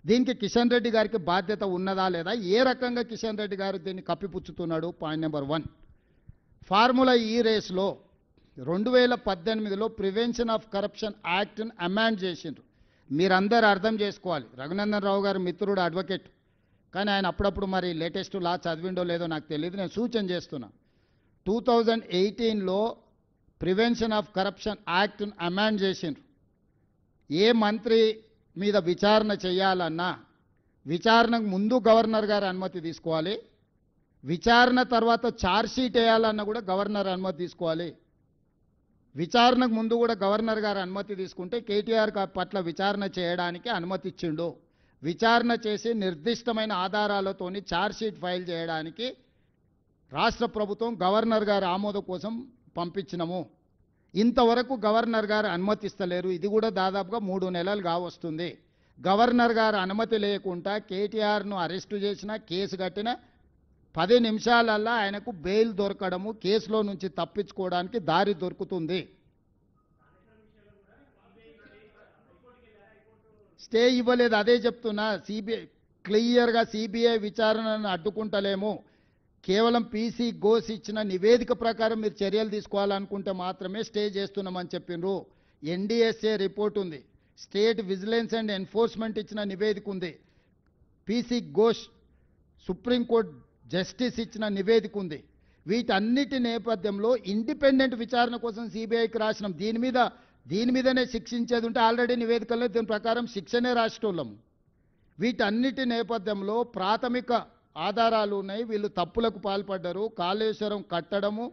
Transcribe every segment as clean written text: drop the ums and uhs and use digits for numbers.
దీనికి కిషన్ రెడ్డి గారికి బాధ్యత ఉన్నదా లేదా, ఏ రకంగా కిషన్ రెడ్డి గారు దీన్ని కప్పిపుచ్చుతున్నాడు? పాయింట్ నెంబర్ 1, ఫార్ములా ఈ రేస్లో 2018లో ప్రివెన్షన్ ఆఫ్ కరప్షన్ యాక్ట్ని అమెండ్ చేసిండ్రు. మీరందరూ అర్థం చేసుకోవాలి, రఘునందన్ రావు గారు మిత్రుడు, అడ్వకేట్, కానీ ఆయన అప్పుడప్పుడు మరి లేటెస్ట్ లా చదివిండో లేదో నాకు తెలియదు, నేను సూచన చేస్తున్నా. 2018లో ప్రివెన్షన్ ఆఫ్ కరప్షన్ యాక్ట్ని అమెండ్ చేసిండ్రు. ఏ మంత్రి మీద విచారణ చేయాలన్నా విచారణకు ముందు గవర్నర్ గారు అనుమతి తీసుకోవాలి, విచారణ తర్వాత ఛార్జ్షీట్ వేయాలన్నా కూడా గవర్నర్ అనుమతి తీసుకోవాలి. విచారణకు ముందు కూడా గవర్నర్ గారు అనుమతి తీసుకుంటే కేటీఆర్ పట్ల విచారణ చేయడానికి అనుమతి ఇచ్చిండు. విచారణ చేసి నిర్దిష్టమైన ఆధారాలతోని ఛార్జ్షీట్ ఫైల్ చేయడానికి రాష్ట్ర ప్రభుత్వం గవర్నర్ గారి ఆమోదం కోసం పంపించినము. ఇంతవరకు గవర్నర్ గారు అనుమతిస్తలేరు. ఇది కూడా దాదాపుగా 3 నెలలు కావస్తుంది. గవర్నర్ గారు అనుమతి లేకుండా కేటీఆర్ను అరెస్టు చేసిన, కేసు కట్టిన 10 నిమిషాలల్లా ఆయనకు బెయిల్ దొరకడము, కేసులో నుంచి తప్పించుకోవడానికి దారి దొరుకుతుంది. స్టే ఇవ్వలేదు, అదే చెప్తున్నా. సిబిఐ క్లియర్గా సిబిఐ విచారణను అడ్డుకుంటలేము, కేవలం పీసీ ఘోష్ ఇచ్చిన నివేదిక ప్రకారం మీరు చర్యలు తీసుకోవాలనుకుంటే మాత్రమే స్టే చేస్తున్నామని చెప్పిండ్రు. ఎన్డీఎస్ఏ రిపోర్ట్ ఉంది, స్టేట్ విజిలెన్స్ అండ్ ఎన్ఫోర్స్మెంట్ ఇచ్చిన నివేదిక ఉంది, పీసీ ఘోష్ సుప్రీంకోర్టు జస్టిస్ ఇచ్చిన నివేదిక ఉంది. వీటన్నిటి నేపథ్యంలో ఇండిపెండెంట్ విచారణ కోసం సిబిఐకి రాసినాం. దీని మీదనే శిక్షించేది ఉంటే ఆల్రెడీ నివేదికల్లో దీని ప్రకారం శిక్షనే రాసేటోళ్ళము. వీటన్నిటి నేపథ్యంలో ప్రాథమిక ఆధారాలు ఉన్నాయి. వీళ్ళు తప్పులకు పాల్పడ్డారు. కాళేశ్వరం కట్టడము,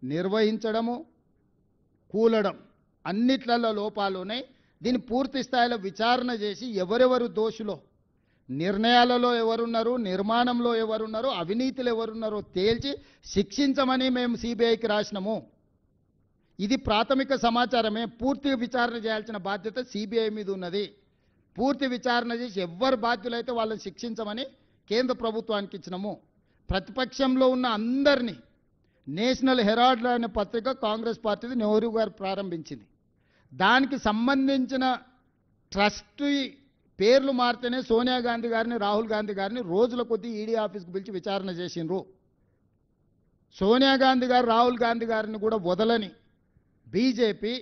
నిర్వహించడము, కూలడం, అన్నిట్లలో లోపాలు ఉన్నాయి. దీన్ని పూర్తి స్థాయిలో విచారణ చేసి ఎవరెవరు దోషులో, నిర్ణయాలలో ఎవరున్నారు, నిర్మాణంలో ఎవరున్నారో, అవినీతిలో ఎవరున్నారో తేల్చి శిక్షించమని మేము సిబిఐకి రాసినాము. ఇది ప్రాథమిక సమాచారమే. పూర్తి విచారణ చేయాల్సిన బాధ్యత సిబిఐ మీద ఉన్నది. పూర్తి విచారణ చేసి ఎవరు బాధ్యులైతే వాళ్ళని శిక్షించమని కేంద్ర ప్రభుత్వానికి ఇచ్చినాము. ప్రతిపక్షంలో ఉన్న అందరినీ నేషనల్ హెరాల్డ్ అనే పత్రిక కాంగ్రెస్ పార్టీది నెహ్రూ గారు ప్రారంభించింది. దానికి సంబంధించిన ట్రస్టీ పేర్లు మారితేనే సోనియా గాంధీ గారిని, రాహుల్ గాంధీ గారిని రోజుల కొద్దీ ఈడీ ఆఫీస్కి పిలిచి విచారణ చేసిండ్రు. సోనియా గాంధీ గారు, రాహుల్ గాంధీ గారిని కూడా వదలని బీజేపీ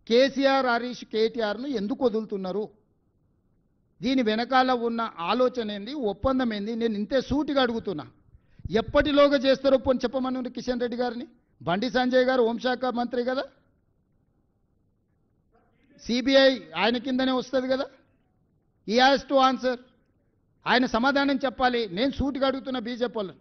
కేసీఆర్, హరీష్, కేటీఆర్ను ఎందుకు వదులుతున్నారు? దీని వెనకాల ఉన్న ఆలోచన ఏంది, ఒప్పందం ఏంది? నేను ఇంతే సూటిగా అడుగుతున్నా. ఎప్పటిలోగా చేస్తారో పోని చెప్పమని కిషన్ రెడ్డి గారిని. బండి సంజయ్ గారు హోంశాఖ మంత్రి కదా, సిబిఐ ఆయన కిందనే వస్తుంది కదా. ఈ హ్యాస్ టు ఆన్సర్, ఆయన సమాధానం చెప్పాలి. నేను సూటిగా అడుగుతున్న బీజేపీ వాళ్ళని.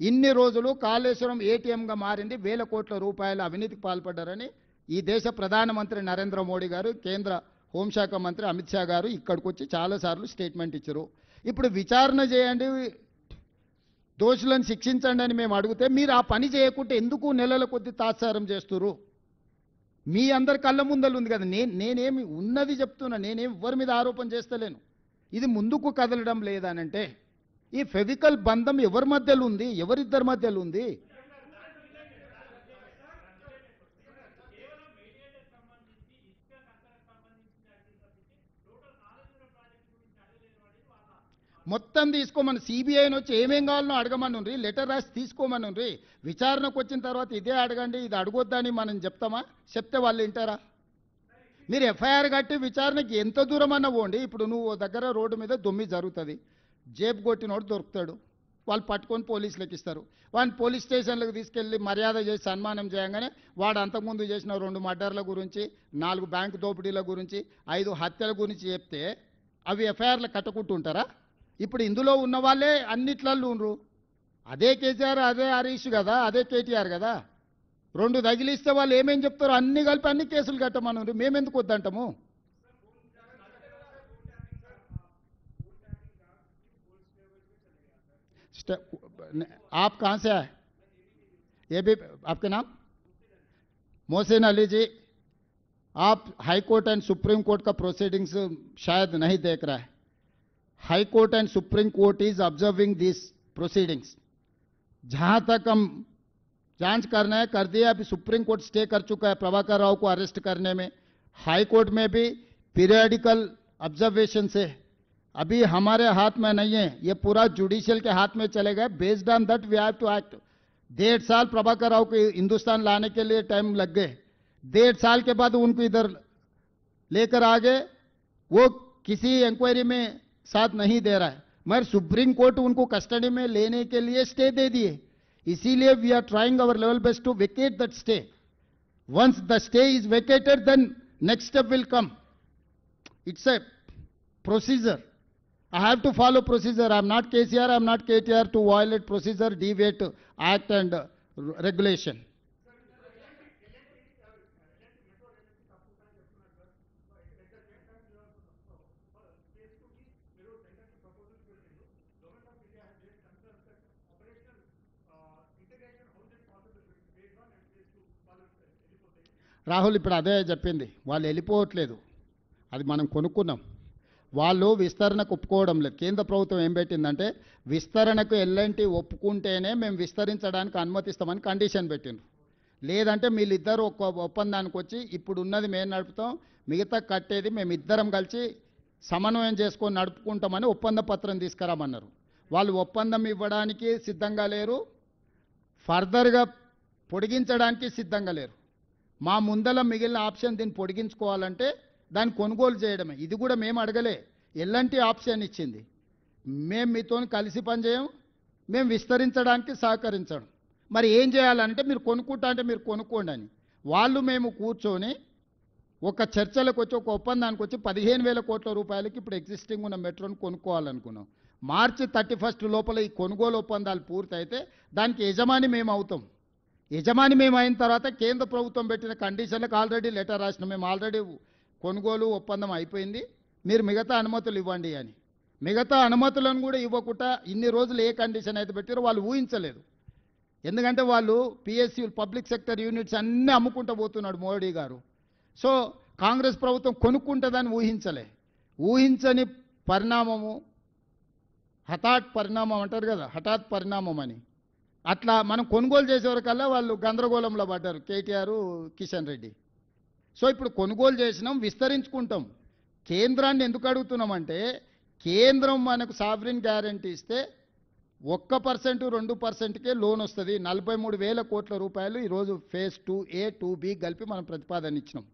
ఇన్ని రోజులు కాళేశ్వరం ఏటీఎంగా మారింది, 1000 కోట్ల రూపాయల అవినీతికి పాల్పడ్డారని ఈ దేశ ప్రధానమంత్రి నరేంద్ర మోడీ గారు, కేంద్ర హోంశాఖ మంత్రి అమిత్ షా గారు ఇక్కడికి వచ్చి చాలాసార్లు స్టేట్మెంట్ ఇచ్చారు. ఇప్పుడు విచారణ చేయండి, దోషులను శిక్షించండి అని మేము అడిగితే మీరు ఆ పని చేయకుంటే ఎందుకు నెలల కొద్ది తాత్సారం చేస్తున్నారు? మీ అందరి కళ్ళ ముందలు ఉంది కదా. నేనేమి ఉన్నది చెప్తున్నా, నేనేం ఎవరి మీద ఆరోపణ చేస్తలేను. ఇది ముందుకు కదలడం లేదనంటే ఈ ఫెవికల్ బంధం ఎవరి మధ్యలో ఉంది, ఎవరిద్దరి మధ్యలో ఉంది? మొత్తం తీసుకోమని సిబిఐని వచ్చి ఏమేం కావాలనో అడగమనుండ్రి, లెటర్ రాసి తీసుకోమనుండ్రి. విచారణకు వచ్చిన తర్వాత ఇదే అడగండి, ఇది అడగొద్దని మనం చెప్తామా? చెప్తే వాళ్ళు వింటారా? మీరు ఎఫ్ఐఆర్ కట్టి విచారణకి ఎంత దూరం అన్నా పోండి. ఇప్పుడు నువ్వు దగ్గర రోడ్డు మీద దొమ్మి జరుగుతుంది, జేబు కొట్టినోడు దొరుకుతాడు, వాళ్ళు పట్టుకొని పోలీసులకు ఇస్తారు. వాడిని పోలీస్ స్టేషన్లకు తీసుకెళ్ళి మర్యాద చేసి సన్మానం చేయగానే వాడు అంతకుముందు చేసిన 2 మర్డర్ల గురించి, 4 బ్యాంకు దోపిడీల గురించి, 5 హత్యల గురించి చెప్తే అవి ఎఫ్ఐఆర్లు కట్టుకుంటుంటారా? ఇప్పుడు ఇందులో ఉన్న వాళ్ళే అన్నిట్లలో ఉండరు. అదే కేసీఆర్, అదే హరీష్ కదా, అదే కేటీఆర్ కదా. 2 తగిలిస్తే వాళ్ళు ఏమేం చెప్తారో అన్ని కలిపి అన్ని కేసులు కట్టమన్నారు. మేమెందుకు వద్దంటాము? आप कहाँ से आए? ये भी आपके नाम? मोहसिन अली जी, आप high court and supreme court का प्रोसीडिंग्स शायद नहीं देख रहा है. High court and supreme court is observing this proceedings. जहां तक हम जांच करना है कर दिया. अभी सुप्रीम कोर्ट स्टे कर चुका है प्रभाकर राव को अरेस्ट करने में. हाई कोर्ट में भी पीरियडिकल ऑब्जर्वेशन से अभी हमारे हाथ में नहीं है, ये पूरा जुडिशियल के हाथ में चलेगा. Based on that we have to act. 1.5 साल प्रभाकर राव को हिंदुस्तान लाने के लिए टाइम लग गए. 1.5 साल के बाद उनको इधर लेकर आ गए. वो किसी इंक्वायरी में साथ नहीं दे रहा है, मगर सुप्रीम कोर्ट उनको कस्टडी में लेने के लिए स्टे दे दिए. इसीलिए we are trying our level best to vacate that stay. Once the stay is vacated, then next step will come. It's a procedure. I have to follow procedure. I am not KCR, I am not KTR to violate procedure, deviate act and regulation. Rahul ఇప్పుడు అదే చెప్పింది, వాళ్ళు వెళ్ళిపోవట్లేదు, అది మనం కొనుక్కున్నాం. వాళ్ళు విస్తరణకు ఒప్పుకోవడం లేదు. కేంద్ర ప్రభుత్వం ఏం పెట్టిందంటే విస్తరణకు ఎల్ఎన్టీ ఒప్పుకుంటేనే మేము విస్తరించడానికి అనుమతిస్తామని కండిషన్ పెట్టిండ్రు. లేదంటే వీళ్ళిద్దరూ ఒక ఒప్పందానికి వచ్చి ఇప్పుడు ఉన్నది మేము నడుపుతాం, మిగతా కట్టేది మేమిద్దరం కలిసి సమన్వయం చేసుకొని నడుపుకుంటామని ఒప్పంద పత్రం తీసుకురామన్నారు. వాళ్ళు ఒప్పందం ఇవ్వడానికి సిద్ధంగా లేరు, ఫర్దర్గా పొడిగించడానికి సిద్ధంగా లేరు. మా ముందల మిగిలిన ఆప్షన్ దీన్ని పొడిగించుకోవాలంటే దాన్ని కొనుగోలు చేయడమే. ఇది కూడా మేము అడగలే, ఎలాంటి ఆప్షన్ ఇచ్చింది. మేము మీతో కలిసి పనిచేయం, మేము విస్తరించడానికి సహకరించడం. మరి ఏం చేయాలంటే మీరు కొనుక్కుంటా అంటే మీరు కొనుక్కోండి అని. వాళ్ళు మేము కూర్చొని ఒక చర్చలకు వచ్చి ఒక ఒప్పందానికి వచ్చి 15,000 కోట్ల రూపాయలకి ఇప్పుడు ఎగ్జిస్టింగ్ ఉన్న మెట్రోని కొనుక్కోవాలనుకున్నాం. మార్చి 31 లోపల ఈ కొనుగోలు ఒప్పందాలు పూర్తయితే దానికి యజమాని మేము అవుతాం. యజమాని మేము అయిన తర్వాత కేంద్ర ప్రభుత్వం పెట్టిన కండిషన్లకు ఆల్రెడీ లెటర్ రాసినాం. మేము ఆల్రెడీ కొనుగోలు ఒప్పందం అయిపోయింది, మీరు మిగతా అనుమతులు ఇవ్వండి అని. మిగతా అనుమతులను కూడా ఇవ్వకుండా ఇన్ని రోజులు ఏ కండిషన్ అయితే పెట్టారో వాళ్ళు ఊహించలేదు. ఎందుకంటే వాళ్ళు పిఎస్యూ పబ్లిక్ సెక్టర్ యూనిట్స్ అన్నీ అమ్ముకుంటూ పోతున్నాడు మోడీ గారు. సో కాంగ్రెస్ ప్రభుత్వం కొనుక్కుంటుందని ఊహించలే. ఊహించని పరిణామము, హఠాత్ పరిణామం అంటారు కదా, హఠాత్ పరిణామం అని. అట్లా మనం కొనుగోలు చేసేవరకల్లా వాళ్ళు గందరగోళంలో పడ్డారు కేటీఆర్, కిషన్ రెడ్డి. సో ఇప్పుడు కొనుగోలు చేసినాం, విస్తరించుకుంటాం. కేంద్రాన్ని ఎందుకు అడుగుతున్నామంటే కేంద్రం మనకు సావరిన్ గ్యారంటీ ఇస్తే 1%, 2%కే లోన్ వస్తుంది. 43,000 కోట్ల రూపాయలు ఈరోజు ఫేజ్ 2A, 2B కలిపి మనం ప్రతిపాదన ఇచ్చినాం.